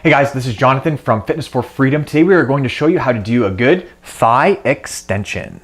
Hey guys, this is Jonathan from Fitness for Freedom. Today we are going to show you how to do a good thigh extension.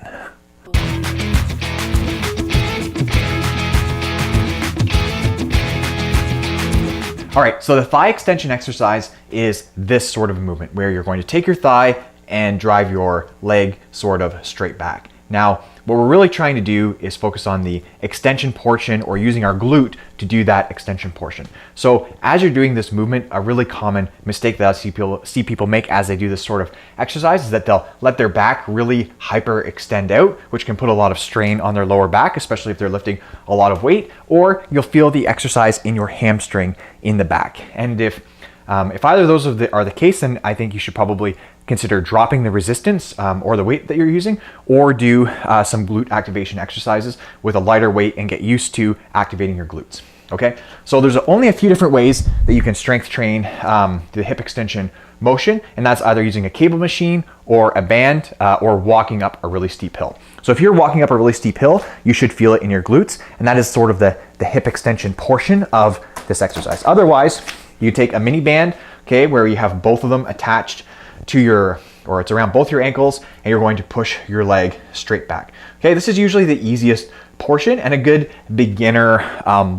All right, so the thigh extension exercise is this sort of a movement where you're going to take your thigh and drive your leg sort of straight back. Now, what we're really trying to do is focus on the extension portion, or using our glute to do that extension portion. So as you're doing this movement, a really common mistake that I see people make as they do this sort of exercise is that they'll let their back really hyper extend out, which can put a lot of strain on their lower back, especially if they're lifting a lot of weight, or you'll feel the exercise in your hamstring in the back. And if either of those are the case, then I think you should probably consider dropping the resistance or the weight that you're using, or do some glute activation exercises with a lighter weight and get used to activating your glutes. Okay, so there's only a few different ways that you can strength train the hip extension motion, and that's either using a cable machine or a band or walking up a really steep hill. So if you're walking up a really steep hill, you should feel it in your glutes, and that is sort of the hip extension portion of this exercise. Otherwise, you take a mini band, okay, where you have both of them attached to it's around both your ankles, and you're going to push your leg straight back. Okay, this is usually the easiest portion and a good beginner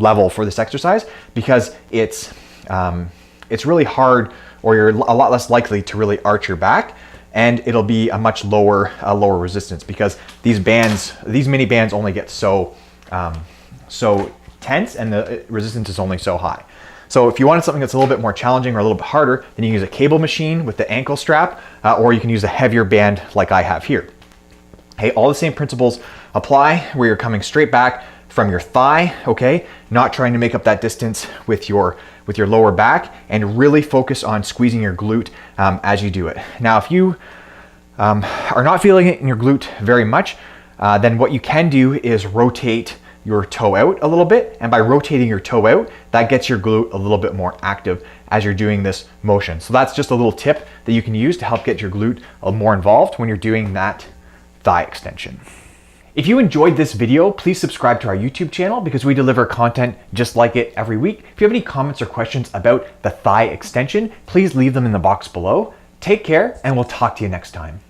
level for this exercise, because it's really hard, or you're a lot less likely to really arch your back, and it'll be a much lower resistance, because these mini bands only get so tense, and the resistance is only so high. So if you wanted something that's a little bit more challenging or a little bit harder, then you can use a cable machine with the ankle strap, or you can use a heavier band like I have here. Hey, all the same principles apply, where you're coming straight back from your thigh, okay? Not trying to make up that distance with your lower back, and really focus on squeezing your glute as you do it. Now, if you are not feeling it in your glute very much, then what you can do is rotate your toe out a little bit, and by rotating your toe out, that gets your glute a little bit more active as you're doing this motion. So that's just a little tip that you can use to help get your glute more involved when you're doing that thigh extension. If you enjoyed this video, please subscribe to our YouTube channel, because we deliver content just like it every week. If you have any comments or questions about the thigh extension, please leave them in the box below. Take care, and we'll talk to you next time.